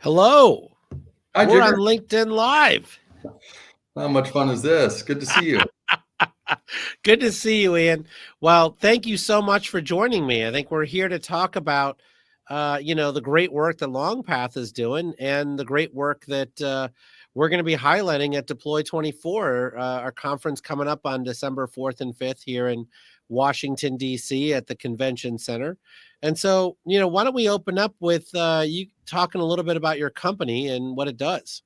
Hello. Hi, We're Jigar. on LinkedIn Live. How much fun is this? Good to see you. Good to see you, Ian. Well, thank you so much for joining me. I think we're here to talk about, the great work that LongPath is doing and the great work that we're going to be highlighting at Deploy24, our conference coming up on December 4th and 5th here in Washington, D.C. at the Convention Center. And so, why don't we open up with you talking a little bit about your company and what it does?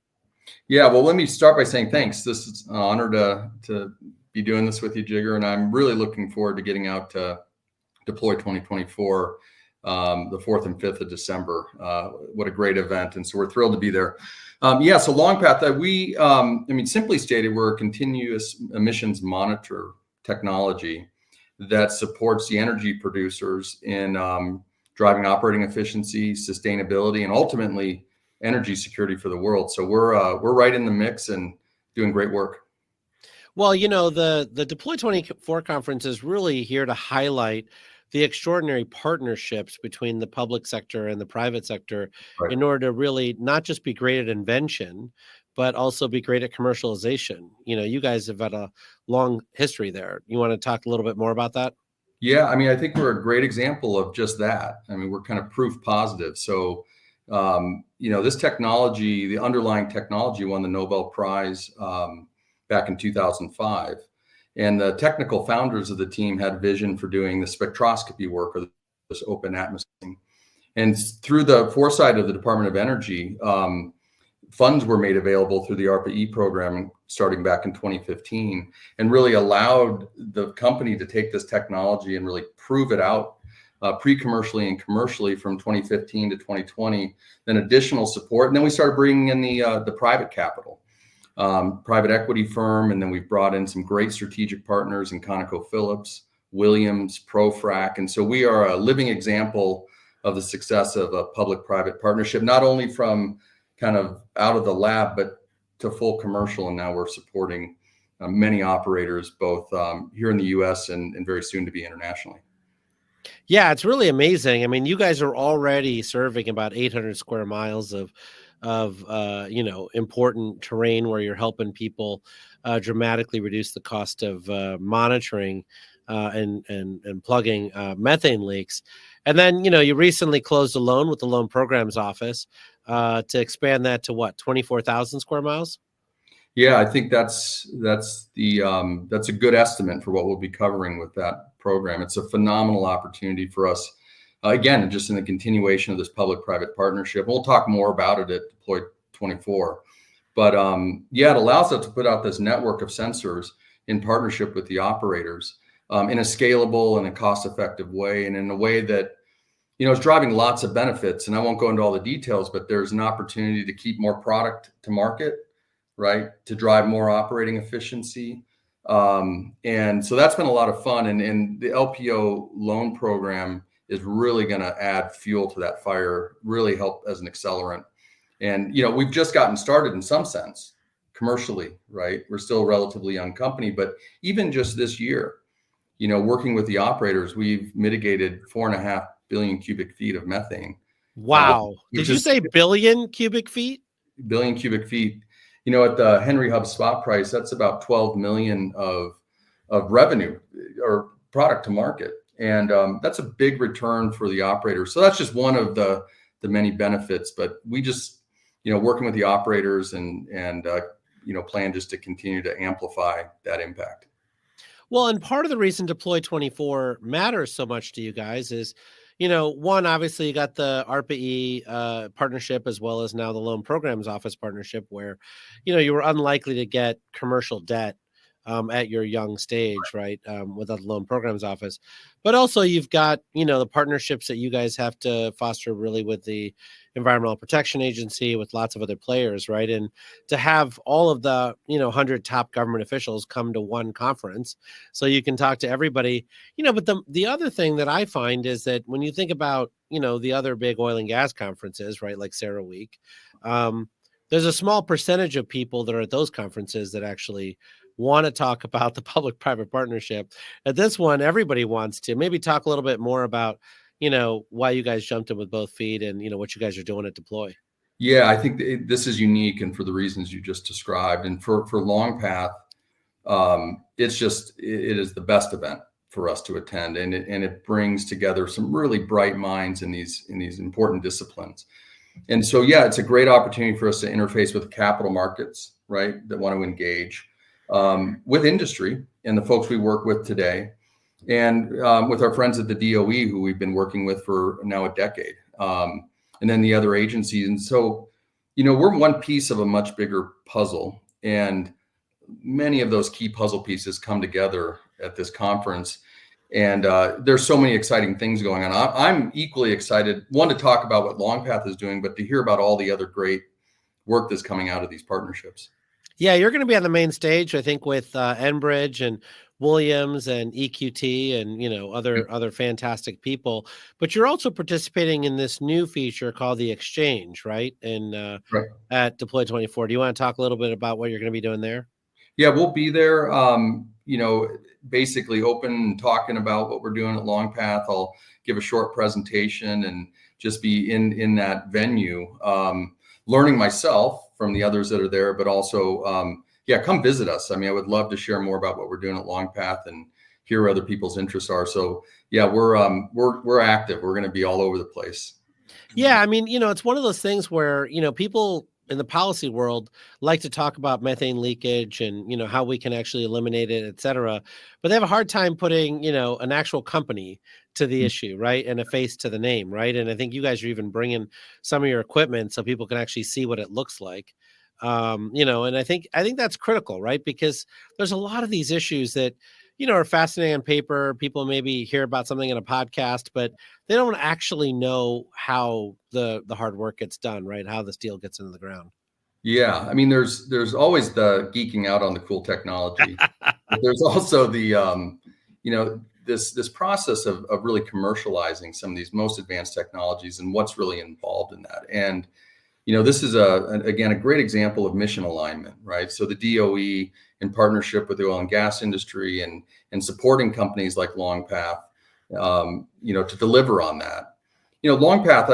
Yeah, well, let me start by saying thanks. This is an honor to be doing this with you, Jigar, and I'm really looking forward to getting out to Deploy 2024, the 4th and 5th of December. What a great event, and so we're thrilled to be there. So LongPath, simply stated, we're a continuous emissions monitor technology that supports the energy producers in driving operating efficiency, sustainability, and ultimately energy security for the world. So we're right in the mix and doing great work. Well, the Deploy24 conference is really here to highlight the extraordinary partnerships between the public sector and the private sector Right. in order to really not just be great at invention, but also be great at commercialization. You guys have had a long history there. You want to talk a little bit more about that? Yeah, I think we're a great example of just that. We're kind of proof positive. So, this technology, the underlying technology, won the Nobel Prize back in 2005. And the technical founders of the team had vision for doing the spectroscopy work, or this open atmosphere. And through the foresight of the Department of Energy, funds were made available through the ARPA-E program starting back in 2015, and really allowed the company to take this technology and really prove it out pre-commercially and commercially from 2015 to 2020, then additional support. And then we started bringing in the private capital, private equity firm, and then we've brought in some great strategic partners in ConocoPhillips, Williams, ProFrac. And so we are a living example of the success of a public-private partnership, not only from kind of out of the lab, but to full commercial. And now we're supporting many operators, both here in the US and very soon to be internationally. Yeah, it's really amazing. I mean, you guys are already serving about 800 square miles of important terrain where you're helping people dramatically reduce the cost of monitoring and plugging methane leaks. And then, you recently closed a loan with the Loan Programs Office to expand that to what, 24,000 square miles? Yeah, I think that's a good estimate for what we'll be covering with that program. It's a phenomenal opportunity for us. Again, just in the continuation of this public-private partnership. We'll talk more about it at Deploy 24. But it allows us to put out this network of sensors in partnership with the operators in a scalable and a cost-effective way, and in a way that is driving lots of benefits. And I won't go into all the details, but there's an opportunity to keep more product to market, right? To drive more operating efficiency. And so that's been a lot of fun. And the LPO loan program is really going to add fuel to that fire, really help as an accelerant. And, we've just gotten started in some sense commercially, right? We're still a relatively young company, but even just this year, working with the operators, we've mitigated 4.5 billion cubic feet of methane. Wow. Did you say billion cubic feet? Billion cubic feet. At the Henry Hub spot price, that's about 12 million of revenue or product to market. And that's a big return for the operator. So that's just one of the many benefits. But we just, working with the operators and plan just to continue to amplify that impact. Well, and part of the reason Deploy24 matters so much to you guys is, one, obviously you got the ARPA-E partnership, as well as now the Loan Programs Office partnership, where, you were unlikely to get commercial debt at your young stage, right, without the Loan Programs Office. But also you've got, the partnerships that you guys have to foster really with the Environmental Protection Agency, with lots of other players, right? And to have all of the, 100 top government officials come to one conference so you can talk to everybody, but the other thing that I find is that when you think about, the other big oil and gas conferences, right, like CERAWeek, there's a small percentage of people that are at those conferences that actually want to talk about the public-private partnership. At this one, everybody wants to. Maybe talk a little bit more about, why you guys jumped in with both feet and, what you guys are doing at Deploy. Yeah, I think this is unique, and for the reasons you just described, and for LongPath, it is the best event for us to attend, and it brings together some really bright minds in these important disciplines. And so, yeah, it's a great opportunity for us to interface with capital markets, right, that want to engage with industry and the folks we work with today, and with our friends at the DOE, who we've been working with for now a decade, and then the other agencies. And so, we're one piece of a much bigger puzzle, and many of those key puzzle pieces come together at this conference. And there's so many exciting things going on. I'm equally excited, one, to talk about what LongPath is doing, but to hear about all the other great work that's coming out of these partnerships. Yeah, you're going to be on the main stage, I think, with Enbridge and Williams and EQT and other fantastic people. But you're also participating in this new feature called the Exchange, right? And Right. at Deploy24. Do you want to talk a little bit about what you're going to be doing there? Yeah, we'll be there. Basically open talking about what we're doing at LongPath. I'll give a short presentation and just be in that venue, learning myself from the others that are there, but also, yeah, come visit us. I mean, I would love to share more about what we're doing at LongPath and hear where other people's interests are. So yeah, we're active. We're going to be all over the place. Yeah, I mean, it's one of those things where, people in the policy world like to talk about methane leakage and, how we can actually eliminate it, et cetera. But they have a hard time putting, an actual company to the issue, right? And a face to the name, right? And I think you guys are even bringing some of your equipment so people can actually see what it looks like. And I think that's critical, right? Because there's a lot of these issues that, are fascinating on paper. People maybe hear about something in a podcast, but they don't actually know how the hard work gets done, right? How the steel gets into the ground. Yeah, I mean, there's always the geeking out on the cool technology, but there's also the this process of really commercializing some of these most advanced technologies and what's really involved in that. And this is again a great example of mission alignment, right? So the DOE, in partnership with the oil and gas industry and supporting companies like LongPath, to deliver on that. LongPath,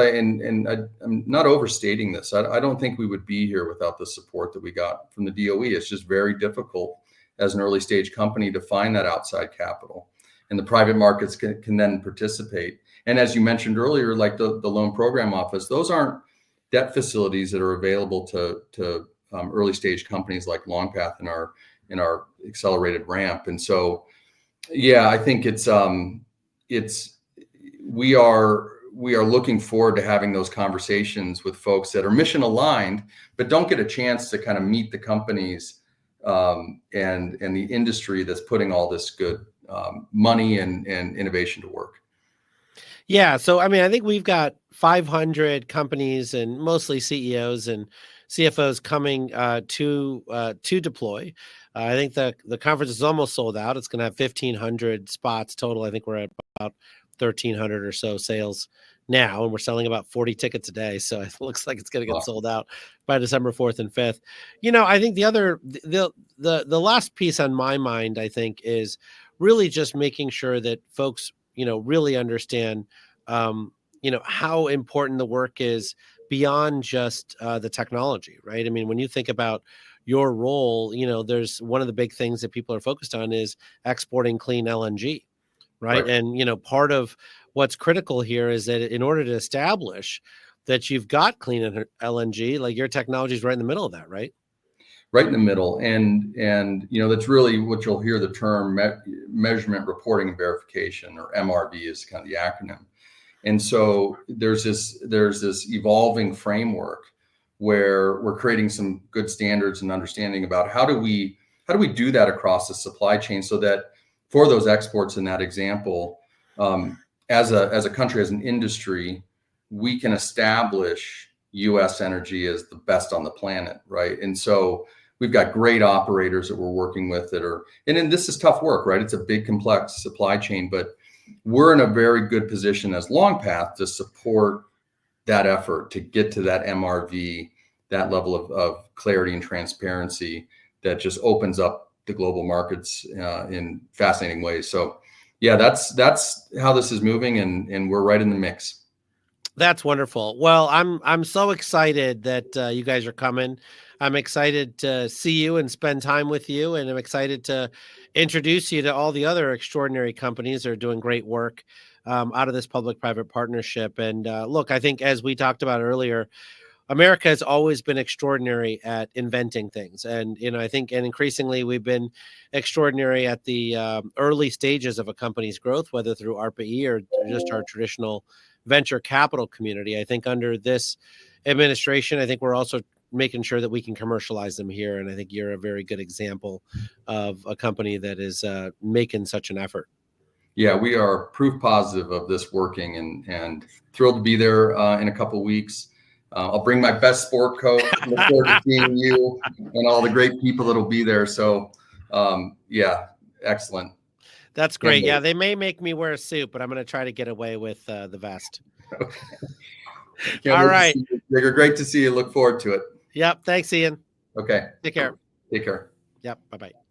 I'm not overstating this. I don't think we would be here without the support that we got from the DOE. It's just very difficult as an early stage company to find that outside capital, and the private markets can then participate. And as you mentioned earlier, like the loan program office, those aren't debt facilities that are available to early stage companies like LongPath in our accelerated ramp. And so, yeah, I think we are looking forward to having those conversations with folks that are mission aligned, but don't get a chance to kind of meet the companies and the industry that's putting all this good money and innovation to work. Yeah. So, I mean, I think we've got 500 companies and mostly CEOs and CFOs coming to Deploy. I think the conference is almost sold out. It's going to have 1,500 spots total. I think we're at about 1,300 or so sales now, and we're selling about 40 tickets a day. So it looks like it's going to get sold out by December 4th and 5th. I think the last piece on my mind, I think, is really just making sure that folks, really understand, how important the work is beyond just the technology, right? I mean, when you think about your role, there's one of the big things that people are focused on is exporting clean LNG, right? Right. And, part of what's critical here is that in order to establish that you've got clean LNG, like your technology is right in the middle of that, right? Right in the middle. And that's really what you'll hear the term measurement, reporting, and verification, or MRV is kind of the acronym. And so there's this evolving framework where we're creating some good standards and understanding about how do we do that across the supply chain, so that for those exports in that example, as a country, as an industry, we can establish U.S. energy as the best on the planet, right? And so we've got great operators that we're working with and then this is tough work, right? It's a big, complex supply chain, but we're in a very good position as LongPath to support that effort to get to that MRV, that level of clarity and transparency that just opens up the global markets in fascinating ways. So yeah, that's how this is moving, and we're right in the mix. That's wonderful. Well, I'm so excited that you guys are coming. I'm excited to see you and spend time with you, and I'm excited to introduce you to all the other extraordinary companies that are doing great work out of this public-private partnership. And look, I think as we talked about earlier, America has always been extraordinary at inventing things, and I think, and increasingly, we've been extraordinary at the early stages of a company's growth, whether through ARPA-E or just our traditional venture capital community. I think under this administration, I think we're also making sure that we can commercialize them here, and I think you're a very good example of a company that is making such an effort. Yeah, we are proof positive of this working, and thrilled to be there in a couple weeks. I'll bring my best sport coat. Look forward to seeing you and all the great people that'll be there. So, yeah, excellent. That's Can't great. wait. Yeah, they may make me wear a suit, but I'm going to try to get away with the vest. Can't All wait to right. see you, Jigar. Great to see you. Look forward to it. Yep. Thanks, Ian. Okay. Take care. Take care. Yep. Bye-bye.